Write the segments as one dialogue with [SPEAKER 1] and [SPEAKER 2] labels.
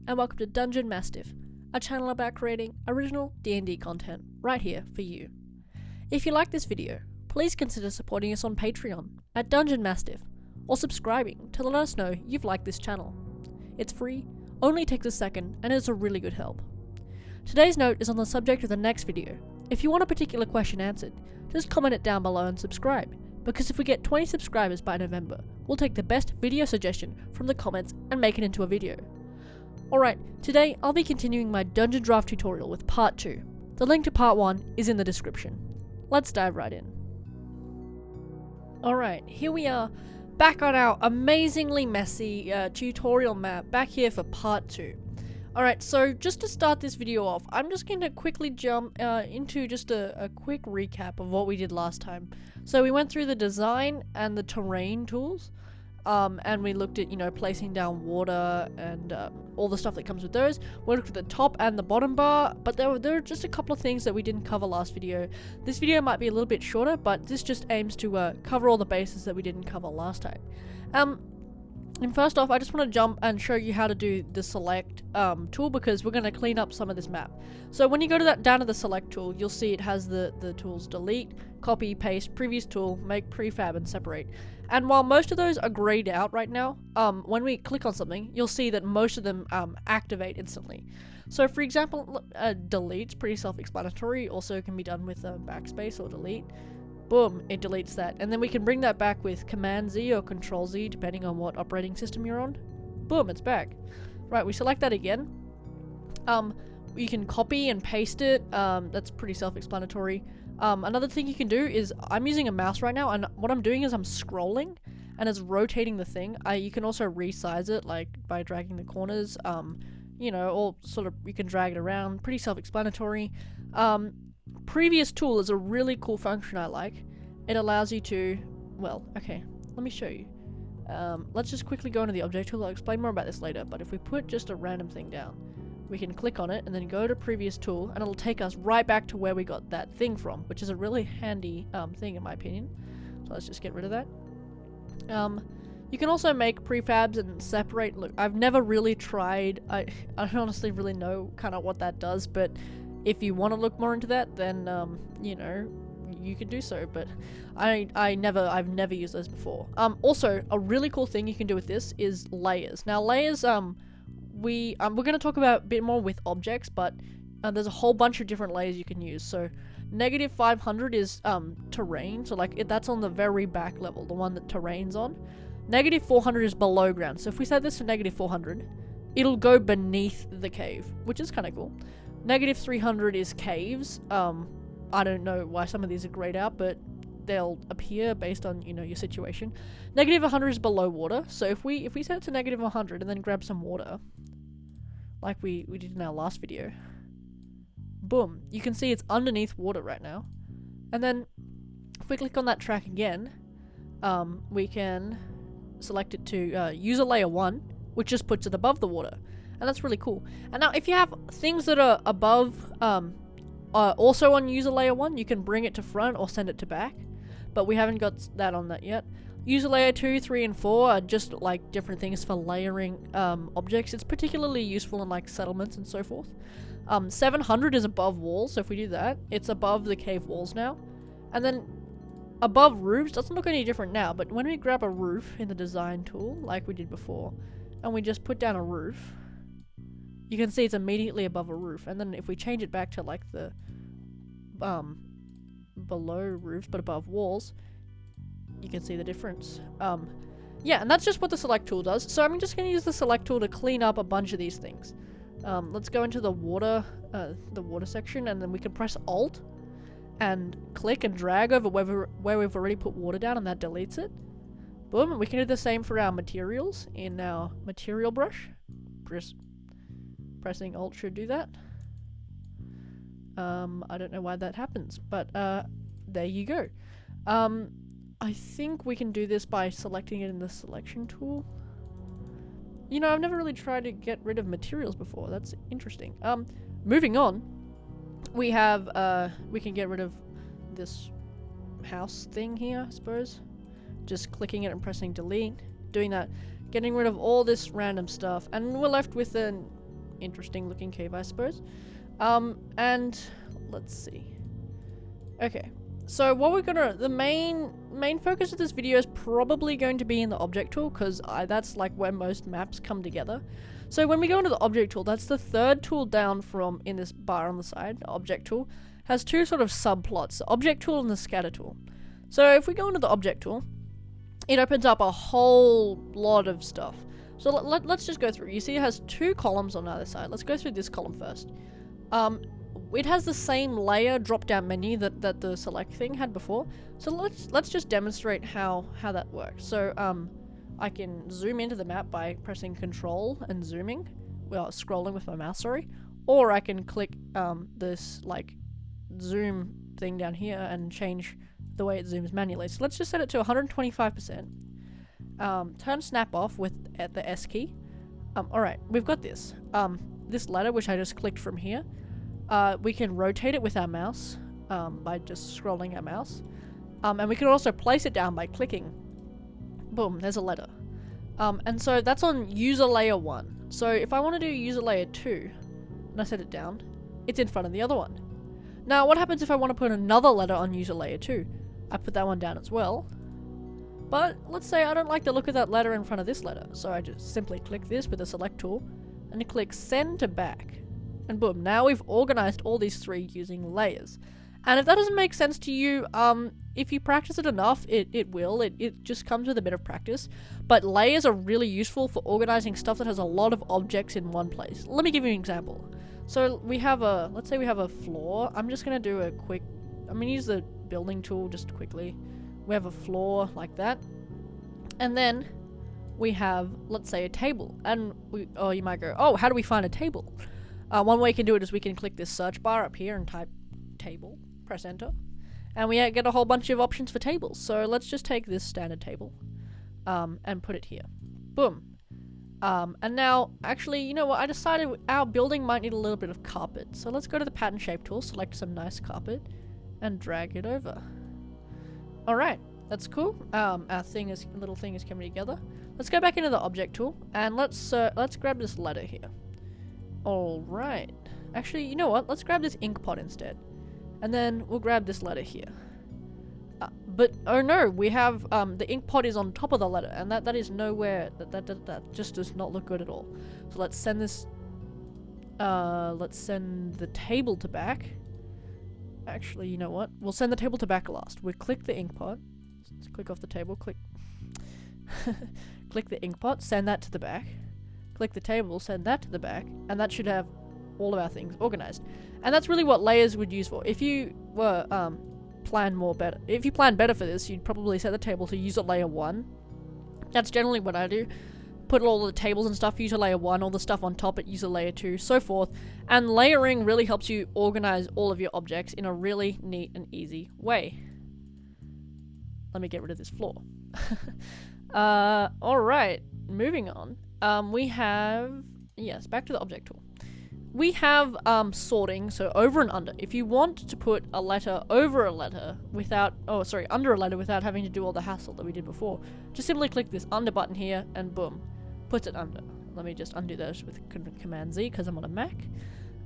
[SPEAKER 1] and welcome to Dungeon Mastiff, a channel about creating original D&D content right here for you. If you like this video, please consider supporting us on Patreon at Dungeon Mastiff, or subscribing to let us know you've liked this channel. It's free, only takes a second, and is a really good help. Today's note is on the subject of the next video. If you want a particular question answered, just comment it down below and subscribe, because if we get 20 subscribers by November, we'll take the best video suggestion from the comments and make it into a video. Alright, today I'll be continuing my Dungeondraft tutorial with part 2. The link to part 1 is in the description. Let's dive right in. Alright, here we are, back on our amazingly messy tutorial map, back here for part 2. Alright, so just to start this video off, I'm just going to quickly jump into just a quick recap of what we did last time. So we went through the design and the terrain tools, and we looked at, placing down water and all the stuff that comes with those. We looked at the top and the bottom bar, but there were just a couple of things that we didn't cover last video. This video might be a little bit shorter, but this just aims to cover all the bases that we didn't cover last time. And first off, I just want to jump and show you how to do the select tool, because we're going to clean up some of this map. So when you go to down to the select tool, you'll see it has the tools delete, copy, paste, previous tool, make, prefab, and separate. And while most of those are grayed out right now, when we click on something, you'll see that most of them activate instantly. So for example, delete's pretty self-explanatory, also can be done with backspace or delete. Boom, it deletes that. And then we can bring that back with Command Z or Control Z, depending on what operating system you're on. Boom, it's back. Right, we select that again. You can copy and paste it. That's pretty self-explanatory. Another thing you can do is, I'm using a mouse right now, and what I'm doing is I'm scrolling, and it's rotating the thing. You can also resize it, like by dragging the corners, or sort of, you can drag it around. Pretty self-explanatory. Previous tool is a really cool function I like. It allows you to, well, okay, let me show you. Let's just quickly go into the object tool. I'll explain more about this later, but if we put just a random thing down, we can click on it and then go to previous tool, and it'll take us right back to where we got that thing from, which is a really handy thing in my opinion. So let's just get rid of that. You can also make prefabs and separate. Look, I've never really tried. I don't honestly really know kind of what that does, but if you want to look more into that, then you can do so. But I've never used those before. Also, a really cool thing you can do with this is layers. Now layers, we're going to talk about a bit more with objects, but there's a whole bunch of different layers you can use. So negative 500 is terrain, so like that's on the very back level, the one that terrain's on. Negative 400 is below ground. So if we set this to negative 400, it'll go beneath the cave, which is kind of cool. Negative 300 is caves. I don't know why some of these are grayed out, but they'll appear based on, your situation. Negative 100 is below water. So if we set it to negative 100 and then grab some water, like we did in our last video, boom, you can see it's underneath water right now. And then if we click on that track again, we can select it to user layer 1, which just puts it above the water. And that's really cool. And now if you have things that are above, also on user layer 1, you can bring it to front or send it to back. But we haven't got that on that yet. User layer 2, 3, and 4 are just like different things for layering objects. It's particularly useful in like settlements and so forth. 700 is above walls, so if we do that, it's above the cave walls now. And then above roofs, doesn't look any different now, but when we grab a roof in the design tool, like we did before, and we just put down a roof, you can see it's immediately above a roof. And then if we change it back to like the below roofs but above walls, you can see the difference. Yeah, and that's just what the select tool does. So I'm just going to use the select tool to clean up a bunch of these things. Let's go into the water section, and then we can press Alt and click and drag over where we've already put water down, and that deletes it. Boom, and we can do the same for our materials in our material brush. Pressing Alt should do that. I don't know why that happens, but there you go. I think we can do this by selecting it in the selection tool. I've never really tried to get rid of materials before. That's interesting. Moving on, we have we can get rid of this house thing here, I suppose. Just clicking it and pressing delete, doing that, getting rid of all this random stuff, and we're left with interesting looking cave, I suppose. And let's see. Okay, so what we're gonna, the main focus of this video is probably going to be in the object tool, because that's like where most maps come together. So when we go into the object tool, that's the third tool down from in this bar on the side. The object tool has two sort of subplots, the object tool and the scatter tool. So if we go into the object tool, it opens up a whole lot of stuff. So let's just go through. You see it has two columns on either side. Let's go through this column first. It has the same layer drop-down menu that the select thing had before. So let's just demonstrate how that works. So I can zoom into the map by pressing Control and zooming, well, scrolling with my mouse, sorry. Or I can click this like zoom thing down here and change the way it zooms manually. So let's just set it to 125%. Turn snap off with the S key. Alright, we've got this. This letter, which I just clicked from here. We can rotate it with our mouse by just scrolling our mouse. And we can also place it down by clicking. Boom, there's a letter. And so that's on user layer 1. So if I want to do user layer 2, and I set it down, it's in front of the other one. Now what happens if I want to put another letter on user layer 2? I put that one down as well. But let's say I don't like the look of that letter in front of this letter. So I just simply click this with the select tool and click send to back. And boom, now we've organized all these three using layers. And if that doesn't make sense to you, if you practice it enough, it will. It just comes with a bit of practice. But layers are really useful for organizing stuff that has a lot of objects in one place. Let me give you an example. So we have let's say we have a floor. I'm just going to do a quick, I'm going to use the building tool just quickly. We have a floor like that. And then we have, let's say, a table. And you might go, oh, how do we find a table? One way you can do it is we can click this search bar up here and type table, press enter, and we get a whole bunch of options for tables. So let's just take this standard table and put it here. Boom. And now, actually, you know what? I decided our building might need a little bit of carpet. So let's go to the pattern shape tool, select some nice carpet, and drag it over. Alright, that's cool. Our little thing is coming together. Let's go back into the object tool, and let's grab this letter here. Alright. Actually, you know what? Let's grab this ink pot instead. And then we'll grab this letter here. But, oh no, we have, the ink pot is on top of the letter, and that is nowhere, that just does not look good at all. So let's send this, let's send the table to back. Actually, you know what? We'll send the table to back last. We'll click the ink pot. Let's click off the table, click the ink pot, send that to the back. Click the table, send that to the back, and that should have all of our things organized. And that's really what layers would use for. If you were if you planned better for this, you'd probably set the table to user layer 1. That's generally what I do. Put all the tables and stuff user layer 1, all the stuff on top at user layer 2, so forth. And layering really helps you organize all of your objects in a really neat and easy way. Let me get rid of this floor. Alright, moving on. We have, yes, back to the object tool. We have sorting, so over and under. If you want to put a letter over a letter without, under a letter without having to do all the hassle that we did before, just simply click this under button here and boom, puts it under. Let me just undo those with Command Z because I'm on a Mac.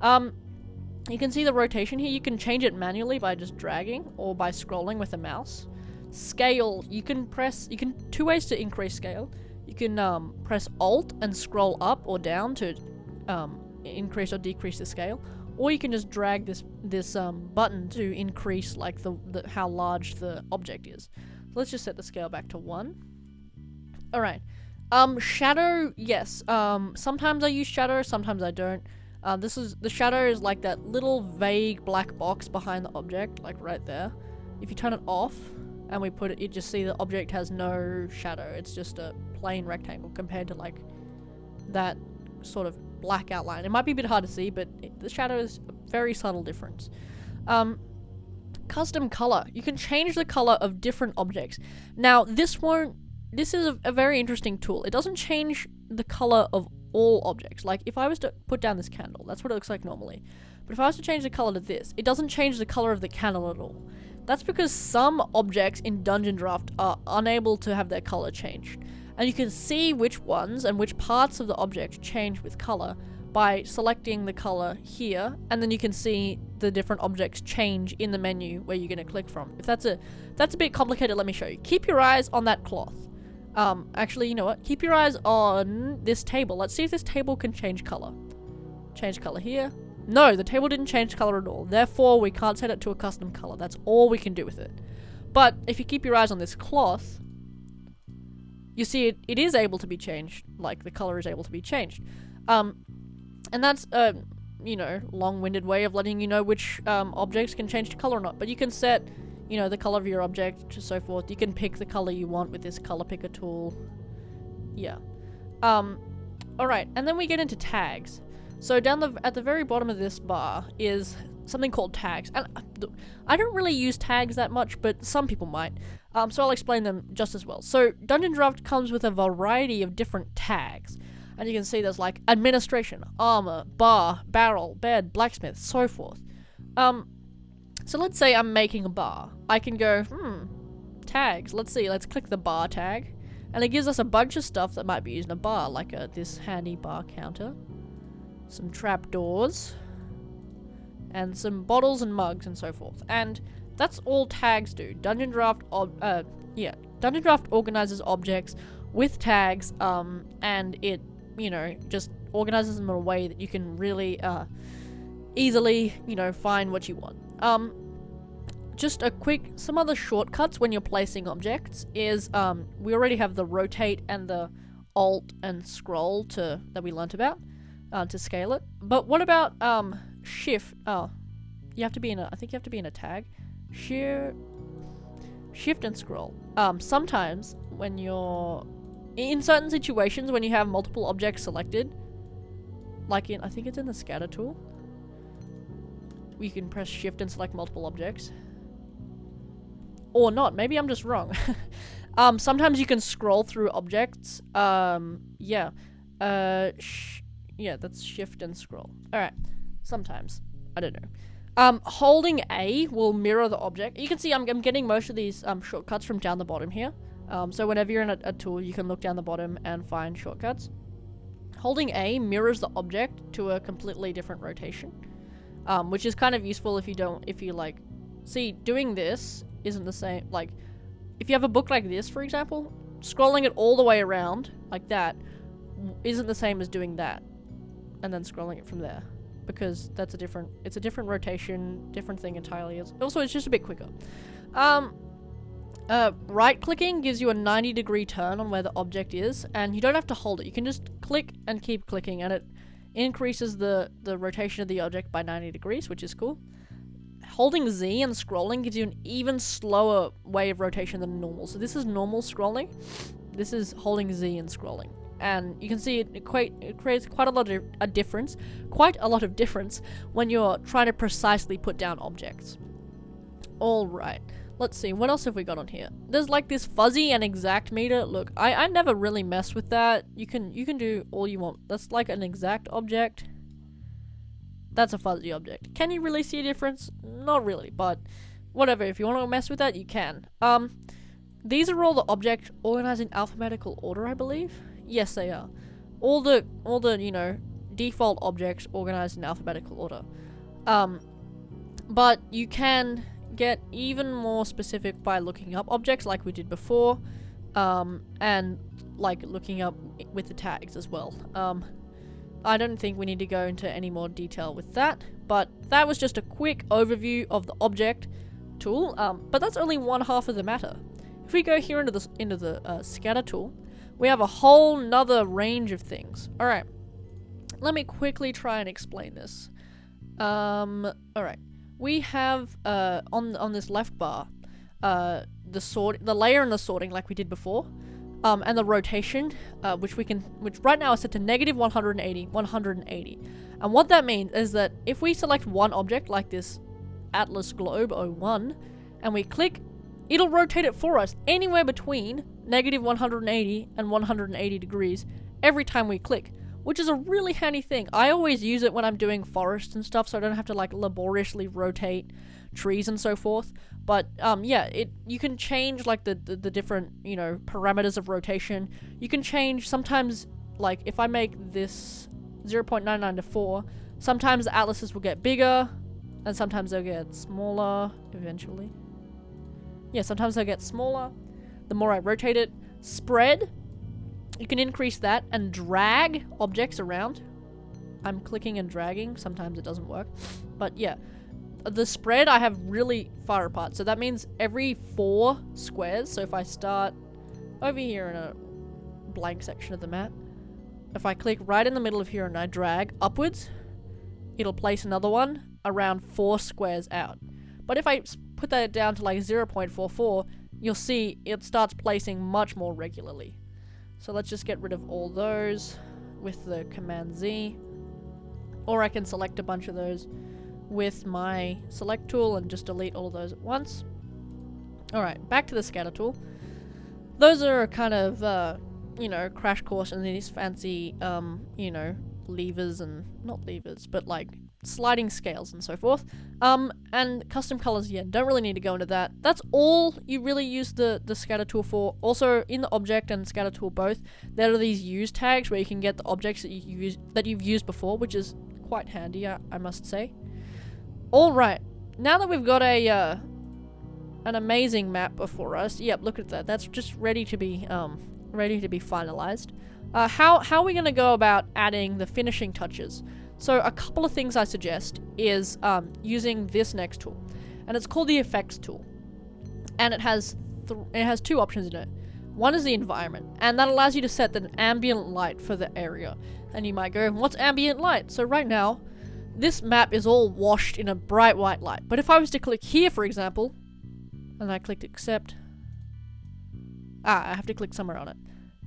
[SPEAKER 1] You can see the rotation here. You can change it manually by just dragging or by scrolling with the mouse. Scale, you can two ways to increase scale. You can press Alt and scroll up or down to increase or decrease the scale, or you can just drag this button to increase like the how large the object is. So let's just set the scale back to 1. All right. Shadow, yes. Sometimes I use shadow, sometimes I don't. The shadow is like that little vague black box behind the object, like right there. If you turn it off and we put it, you just see the object has no shadow. It's just a plain rectangle compared to like that sort of black outline. It might be a bit hard to see, but the shadow is a very subtle difference. Custom color. You can change the color of different objects. Now, this is a very interesting tool. It doesn't change the color of all objects. Like, if I was to put down this candle, that's what it looks like normally. But if I was to change the color to this, it doesn't change the color of the candle at all. That's because some objects in Dungeondraft are unable to have their color changed. And you can see which ones and which parts of the object change with color by selecting the color here, and then you can see the different objects change in the menu where you're going to click from. If that's a bit complicated, let me show you. Keep your eyes on that cloth. Actually, you know what? Keep your eyes on this table. Let's see if this table can change color. Change color here. No, the table didn't change color at all. Therefore, we can't set it to a custom color. That's all we can do with it. But if you keep your eyes on this cloth, you see it is able to be changed. Like, the color is able to be changed. And that's a, you know, long-winded way of letting you know which objects can change to color or not. But you can set, you know, the color of your object and so forth. You can pick the color you want with this color picker tool. Yeah. Alright, and then we get into tags. So at the very bottom of this bar is something called tags. And I don't really use tags that much, but some people might. So I'll explain them just as well. So Dungeondraft comes with a variety of different tags. And you can see there's like administration, armor, bar, barrel, bed, blacksmith, so forth. So let's say I'm making a bar. I can go, tags. Let's see, let's click the bar tag. And it gives us a bunch of stuff that might be used in a bar, like this handy bar counter, some trapdoors, and some bottles and mugs and so forth. And that's all tags do. Dungeondraft organizes objects with tags, and it, you know, just organizes them in a way that you can really easily, you know, find what you want. Just some other shortcuts when you're placing objects is, we already have the rotate and the alt and scroll that we learnt about to scale it. But what about shift? Oh, I think you have to be in a tag. Shift and scroll. Sometimes when you're in certain situations, when you have multiple objects selected, like I think it's in the scatter tool, you can press shift and select multiple objects. Or not, maybe I'm just wrong. Sometimes you can scroll through objects. Yeah, that's shift and scroll. Alright, sometimes. I don't know. Holding A will mirror the object. You can see I'm getting most of these shortcuts from down the bottom here. So whenever you're in a tool, you can look down the bottom and find shortcuts. Holding A mirrors the object to a completely different rotation, which is kind of useful if you like, see, doing this isn't the same. Like, if you have a book like this, for example, scrolling it all the way around like that isn't the same as doing that and then scrolling it from there, because it's a different rotation, different thing entirely. It's just a bit quicker. Right clicking gives you a 90-degree turn on where the object is, and you don't have to hold it. You can just click and keep clicking, and it increases the rotation of the object by 90 degrees, which is cool. Holding Z and scrolling gives you an even slower way of rotation than normal. So this is normal scrolling. This is holding Z and scrolling. And you can see it creates quite a lot of difference when you're trying to precisely put down objects. Alright, let's see, what else have we got on here? There's like this fuzzy and exact meter. Look, I never really mess with that. You can do all you want. That's like an exact object. That's a fuzzy object. Can you really see a difference? Not really, but whatever. If you want to mess with that, you can. These are all the objects organized in alphabetical order, I believe. Yes, they are. All the you know, default objects organized in alphabetical order. But you can get even more specific by looking up objects like we did before, and like looking up with the tags as well. I don't think we need to go into any more detail with that, but that was just a quick overview of the object tool, but that's only one half of the matter. If we go here into the scatter tool, we have a whole nother range of things. Alright, let me quickly try and explain this. Alright, we have on this left bar the layer and the sorting like we did before, and the rotation, which right now is set to negative 180, 180. And what that means is that if we select one object like this Atlas Globe 01 and we click, it'll rotate it for us anywhere between negative 180 and 180 degrees every time we click, which is a really handy thing. I always use it when I'm doing forests and stuff, so I don't have to like laboriously rotate trees and so forth. But yeah, you can change like the different, you know, parameters of rotation. You can change sometimes, like if I make this 0.99 to 4. Sometimes the atlases will get bigger, and sometimes they'll get smaller eventually. Yeah, sometimes they'll get smaller the more I rotate it. Spread, you can increase that and drag objects around. I'm clicking and dragging, sometimes it doesn't work. But yeah, the spread I have really far apart. So that means every 4 squares, so if I start over here in a blank section of the map, if I click right in the middle of here and I drag upwards, it'll place another one around 4 squares out. But if I put that down to like 0.44, you'll see it starts placing much more regularly. So let's just get rid of all those with the Command Z. Or I can select a bunch of those with my select tool and just delete all of those at once. Alright, back to the scatter tool. Those are kind of, you know, crash course in these fancy, you know, levers and, not levers, but like sliding scales and so forth. And custom colors, yeah, don't really need to go into that. That's all you really use the scatter tool for. Also, in the object and scatter tool both, there are these use tags where you can get the objects that you've used before, which is quite handy, I must say. Alright, now that we've got an amazing map before us, yep, look at that. That's just ready to be finalized. How are we going to go about adding the finishing touches? So a couple of things I suggest is using this next tool, and it's called the effects tool, and it has 2 options in it. One is the environment, and that allows you to set the ambient light for the area. And you might go, what's ambient light? So right now, this map is all washed in a bright white light. But if I was to click here, for example, and I clicked accept, I have to click somewhere on it.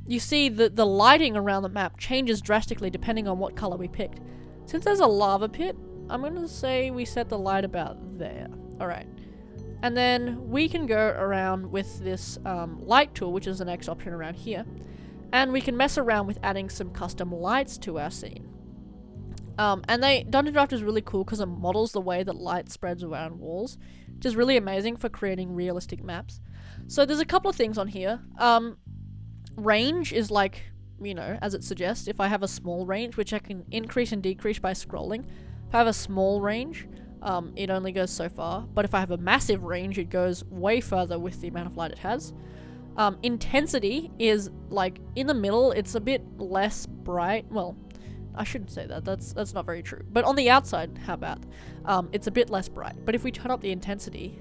[SPEAKER 1] You see the lighting around the map changes drastically depending on what color we picked. Since there's a lava pit, I'm going to say we set the light about there. Alright. And then we can go around with this light tool, which is the next option around here. And we can mess around with adding some custom lights to our scene. And Dungeondraft is really cool because it models the way that light spreads around walls, which is really amazing for creating realistic maps. So there's a couple of things on here. Range is like, you know, as it suggests, if I have a small range, which I can increase and decrease by scrolling. If I have a small range, it only goes so far. But if I have a massive range, it goes way further with the amount of light it has. Intensity is like in the middle, it's a bit less bright. Well, I shouldn't say that, that's not very true. But on the outside, how about? It's a bit less bright. But if we turn up the intensity,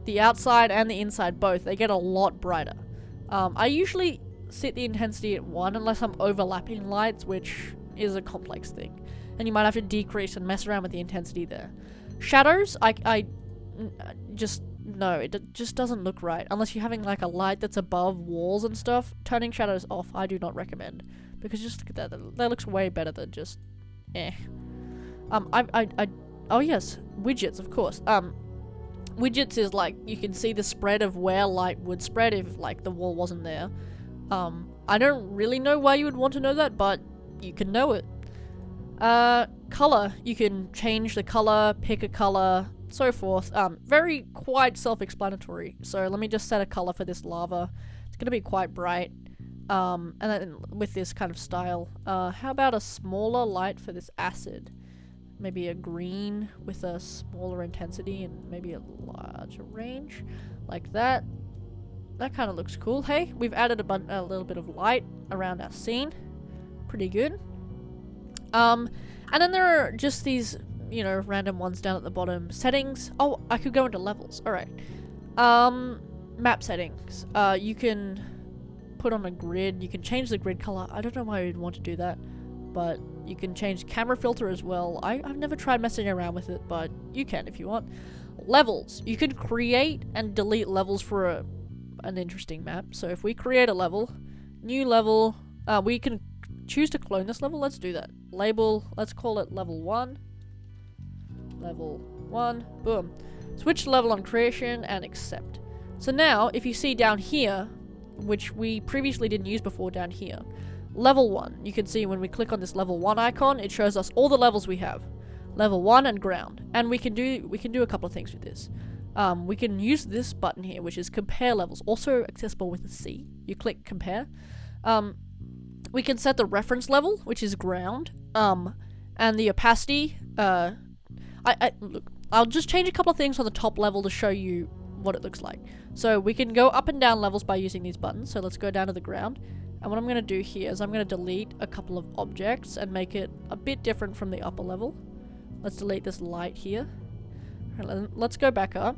[SPEAKER 1] the outside and the inside both, they get a lot brighter. I usually set the intensity at 1 unless I'm overlapping lights, which is a complex thing. And you might have to decrease and mess around with the intensity there. Shadows, I just, no, it just doesn't look right. Unless you're having like a light that's above walls and stuff. Turning shadows off, I do not recommend. Because just look at that, that looks way better than just, eh. Oh yes, widgets, of course. Widgets is like, you can see the spread of where light would spread if like the wall wasn't there. I don't really know why you would want to know that, but you can know it. Color, you can change the color, pick a color, so forth. Very quite self-explanatory. So let me just set a color for this lava. It's gonna be quite bright. And then with this kind of style. How about a smaller light for this acid? Maybe a green with a smaller intensity and maybe a larger range, like that. That kind of looks cool. Hey, we've added a little bit of light around our scene. Pretty good. And then there are just these, you know, random ones down at the bottom. Settings. Oh, I could go into levels. Alright. Map settings. You can put on a grid. You can change the grid color. I don't know why you'd want to do that, but you can change camera filter as well. I've never tried messing around with it, but you can if you want. Levels. You can create and delete levels for an interesting map. So if we create a level, new level, we can choose to clone this level. Let's do that. Label, let's call it level 1. Level 1, boom. Switch level on creation and accept. So now, if you see down here, which we previously didn't use before down here, level 1, you can see when we click on this level 1 icon, it shows us all the levels we have. Level 1 and ground. And we can do a couple of things with this. We can use this button here, which is compare levels, also accessible with a C. You click compare. we can set the reference level, which is ground, and the opacity. Look, I'll just change a couple of things on the top level to show you what it looks like. So we can go up and down levels by using these buttons. So let's go down to the ground. And what I'm going to do here is I'm going to delete a couple of objects and make it a bit different from the upper level. Let's delete this light here. Right, let's go back up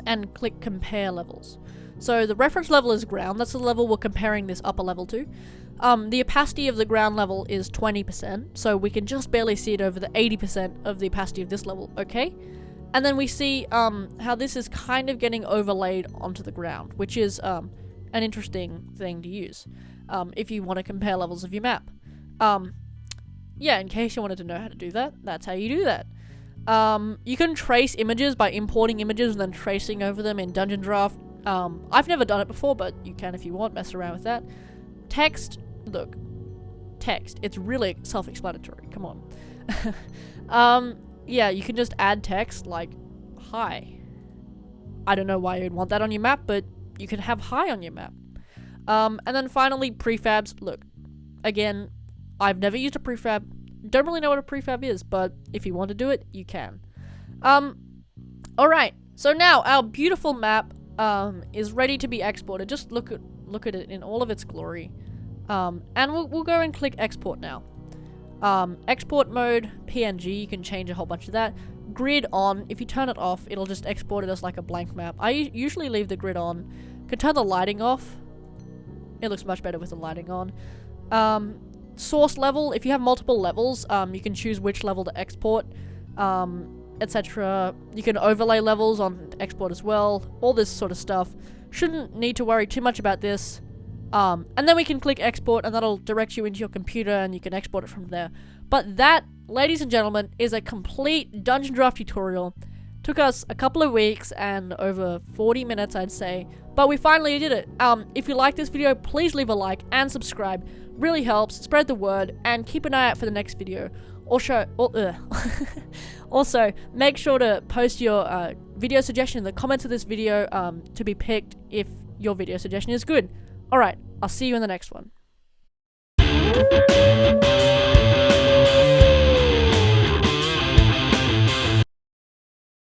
[SPEAKER 1] and click compare levels. So the reference level is ground. That's the level we're comparing this upper level to. The opacity of the ground level is 20%, so we can just barely see it over the 80% of the opacity of this level, okay? And then we see how this is kind of getting overlaid onto the ground, which is an interesting thing to use if you want to compare levels of your map. Yeah, in case you wanted to know how to do that, that's how you do that. You can trace images by importing images and then tracing over them in Dungeondraft. I've never done it before, but you can if you want, mess around with that. Text, look, text, it's really self-explanatory, come on. Yeah, you can just add text like, hi. I don't know why you'd want that on your map, but you can have hi on your map. And then finally, prefabs, look, again, I've never used a prefab, don't really know what a prefab is, but if you want to do it, you can. Alright, so now our beautiful map is ready to be exported. Just look at it in all of its glory. And we'll go and click export now. Export mode, PNG, you can change a whole bunch of that. Grid on, if you turn it off, it'll just export it as like a blank map. I usually leave the grid on. Can turn the lighting off. It looks much better with the lighting on. Source level, if you have multiple levels, you can choose which level to export, etc. You can overlay levels on export as well, all this sort of stuff. Shouldn't need to worry too much about this. And then we can click export and that'll direct you into your computer and you can export it from there. But that, ladies and gentlemen, is a complete Dungeondraft tutorial. Took us a couple of weeks and over 40 minutes, I'd say, but we finally did it. If you like this video, please leave a like and subscribe. Really helps, spread the word, and keep an eye out for the next video. Also, make sure to post your video suggestion in the comments of this video to be picked if your video suggestion is good. Alright, I'll see you in the next one.